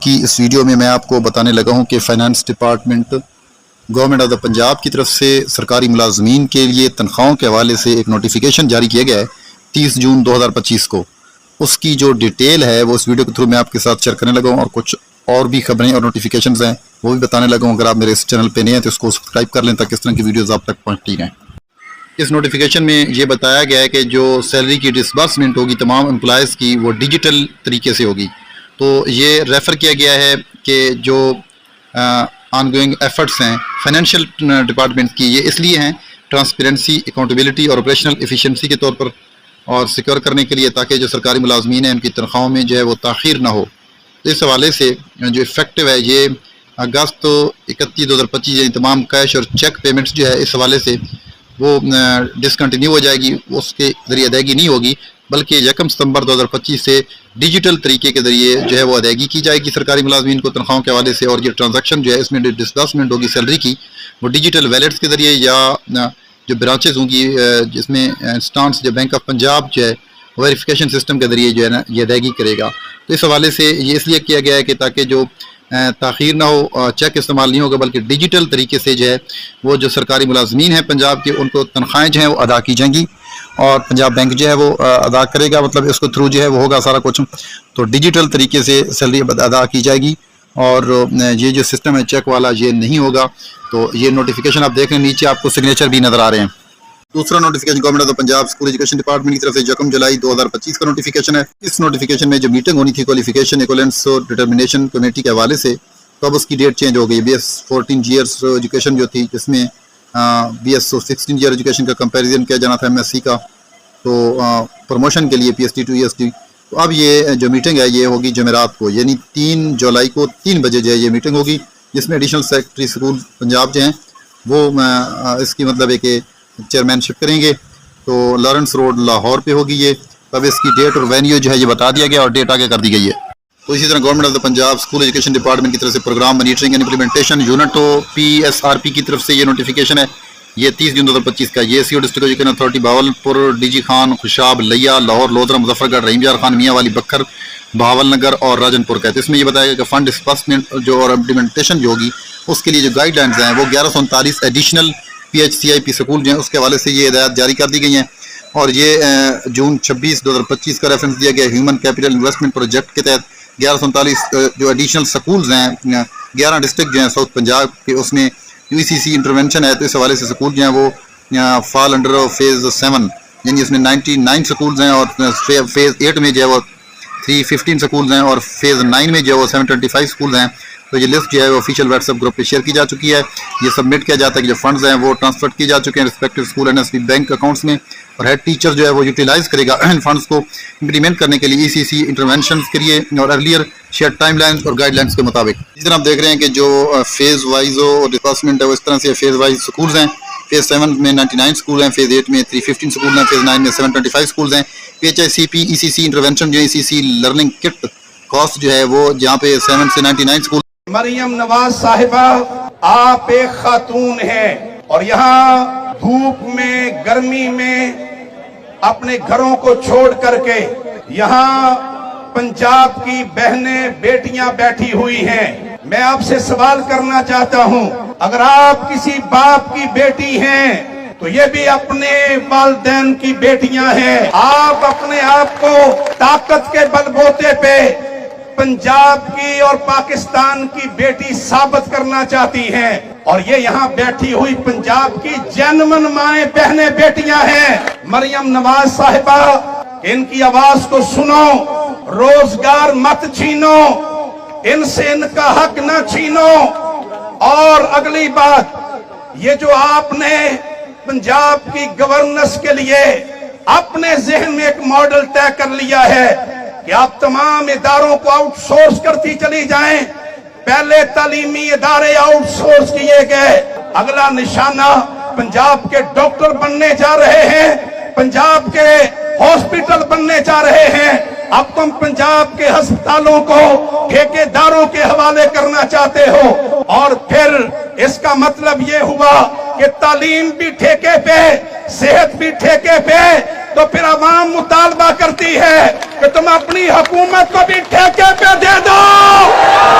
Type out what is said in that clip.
कि इस वीडियो में मैं आपको बताने लगा हूं कि finance department government of the Punjab की तरफ से सरकारी मुलाजमीन के लिए तनख्वाहों के हवाले से एक नोटिफिकेशन जारी किया गया है 30 जून 2025 को। उसकी जो डिटेल है वो इस वीडियो के थ्रू मैं आपके साथ शेयर करने लगा हूँ, और कुछ और भी खबरें और नोटिफिकेशंस हैं वो भी बताने लगा हूँ। अगर आप मेरे इस चैनल पर नए हैं तो इसको सब्सक्राइब कर लें ताकि इस तरह की वीडियोज़ आप तक पहुँचती रहें। इस नोटिफिकेशन में ये बताया गया है कि जो सैलरी की डिसबर्समेंट होगी तमाम एम्प्लॉयज़ की वो डिजिटल तरीके से होगी। तो ये रेफ़र किया गया है कि जो ऑनगोइंग एफर्ट्स हैं फाइनेंशियल डिपार्टमेंट की, ये इसलिए हैं ट्रांसपेरेंसी, अकाउंटेबिलिटी और ऑपरेशनल एफिशिएंसी के तौर पर और सिक्योर करने के लिए, ताकि जो सरकारी मुलाजमीन हैं उनकी तनख्वाहों में जो है वो ताख़ीर ना हो। तो इस हवाले से जो इफ़ेक्टिव है ये अगस्त 31 2025 यानी तमाम कैश और चेक पेमेंट्स जो है इस हवाले से वो डिसकंटिन्यू हो जाएगी, उसके ज़रिए अदायगी नहीं होगी, बल्कि 1 सितंबर 2025 से डिजिटल तरीके के ज़रिए जो है वो अदायगी की जाएगी सरकारी मुलाजमीन को तनख्वाहों के हवाले से। और ये ट्रांजैक्शन जो है इसमें डिसबर्समेंट होगी सैलरी की वो डिजिटल वैलेट्स के ज़रिए या जो ब्रांचेज होंगी जिसमें इंस्टांस जो बैंक ऑफ पंजाब जो है वेरिफिकेशन सिस्टम के ज़रिए जो है ना ये अदायगी करेगा। तो इस हवाले से ये इसलिए किया गया है कि ताकि जो ताख़ीर ना हो, चेक इस्तेमाल नहीं होगा, बल्कि डिजिटल तरीके से जो है वो जो सरकारी मुलाजमीन हैं पंजाब के उनको तनख्वाहें जो हैं वो अदा की जाएंगी और पंजाब बैंक जो है वो अदा करेगा, मतलब इसको थ्रू जो है वो होगा सारा कुछ। तो डिजिटल तरीके से सैलरी अदा की जाएगी और ये जो सिस्टम है चेक वाला ये नहीं होगा। तो ये नोटिफिकेशन आप देख रहे हैं, नीचे आपको सिग्नेचर भी नज़र आ रहे हैं। दूसरा notification government of Punjab school education department की तरफ से 1 जुलाई 2025 का नोटिफिकेशन है। इस नोटिफिकेशन में जो मीटिंग होनी थी क्वालिफिकेशन इक्विवेलेंस और डिटर्मिनेशन कमेटी के हवाले से, तो अब उसकी डेट चेंज हो गई। BS 14 ईयर्स एजुकेशन जो थी जिसमें BS 16 ईयर एजुकेशन का कंपैरिजन किया जाना था MSc का, तो प्रमोशन के लिए PhD to ESD। तो अब ये जो मीटिंग है ये होगी जमेरात को, यानी 3 जुलाई को 3 बजे जो है ये मीटिंग होगी, जिसमें एडिशनल सेक्रेटरी स्कूल पंजाब जो हैं वो इसकी मतलब एक चेयरमैनशिप करेंगे। तो लॉरेंस रोड लाहौर पे होगी ये। तब इसकी डेट और वेन्यू जो है ये बता दिया गया और डेट आगे कर दी गई है। तो इसी तरह government of the Punjab school education department की तरफ से program monitoring and implementation unit PSRP की तरफ से ये नोटिफिकेशन है, ये 30 जून 2025 का। ये SEO district education authority Bahawalpur, DG Khan, Khushab, लिया, लाहौर, लोधरा, मुजफ्फरगढ़, रहीम यार खान, मियाँ वाली, बखर, बहावल नगर और राजनपुर का है। तो इसमें ये बताया गया कि फंड डिस्बर्समेंट जो और इम्प्लीमेंटेशन जो होगी उसके लिए जो गाइडलाइंस हैं वो 1139 एडिशनल PHCIP स्कूल जो है उसके हवाले से ये हिदायत जारी कर दी गई हैं। और ये जून 26 2025 का रेफरेंस दिया गया ह्यूमन कैपिटल इन्वेस्टमेंट प्रोजेक्ट के तहत 1139 जो एडिशनल स्कूल्स हैं 11 डिस्ट्रिक्ट जो हैं साउथ पंजाब के, उसमें UECC इंटरवेंशन है। तो इस हवाले से स्कूल जो हैं वो फॉल अंडर फेज़ 7, यानी इसमें 99 स्कूल्स हैं और फेज़ 8 में जो है वो 315 स्कूल्स हैं और फेज़ 9 में जो है वो 725 स्कूल्स हैं। तो ये लिस्ट जो है वो ऑफिशियल व्हाट्सएप ग्रुप पे शेयर की जा चुकी है। ये सबमिट किया जाता है कि जो फंड्स हैं वो ट्रांसफर किए जा चुके हैं respective school NSB bank accounts में, और हेड टीचर जो है वो यूटिलाइज करेगा इन फंड्स को इम्प्लीमेंट करने के लिए ECC इंटरवेंशन के लिए और अर्लियर शेयर टाइमलाइंस और गाइडलाइंस के मुताबिक। इस तरह आप देख रहे हैं कि जो फेज़ वाइज डिपार्टमेंट है वो इस तरह से फेज़ वाइज स्कूल्स हैं। फेज़ 7 में 99 स्कूल हैं, फेज़ 8 में 315 स्कूल हैं, फेज़ 9 में 725 स्कूल हैं। PHICP ECC इंटरवेंशन जो ECC लर्निंग किट कॉस्ट जो है वो जहाँ पे 7 से 99 स्कूल। मरियम नवाज साहिबा आप एक खातून हैं और यहाँ धूप में गर्मी में अपने घरों को छोड़ करके यहाँ पंजाब की बहनें बेटियां बैठी हुई हैं। मैं आपसे सवाल करना चाहता हूँ, अगर आप किसी बाप की बेटी हैं तो ये भी अपने वालिदैन की बेटियां हैं। आप अपने आप को ताकत के बलबूते पे पंजाब की और पाकिस्तान की बेटी साबित करना चाहती हैं, और ये यहाँ बैठी हुई पंजाब की जेन्युइन माएं बहनें बेटियां हैं। मरियम नवाज साहिबा, इनकी आवाज को सुनो, रोजगार मत छीनो, इनसे इनका हक न छीनो। और अगली बात, ये जो आपने पंजाब की गवर्नेंस के लिए अपने जहन में एक मॉडल तय कर लिया है कि आप तमाम इदारों को आउटसोर्स करती चली जाएं। पहले तालीमी इदारे आउटसोर्स किए गए, अगला निशाना पंजाब के डॉक्टर बनने जा रहे हैं, पंजाब के हॉस्पिटल बनने जा रहे हैं। अब तुम पंजाब के अस्पतालों को ठेकेदारों के हवाले करना चाहते हो, और फिर इसका मतलब ये हुआ कि तालीम भी ठेके पे, सेहत भी ठेके पे, تو پھر عوام مطالبہ کرتی ہے کہ تم اپنی حکومت کو بھی ٹھیکے پہ دے دو.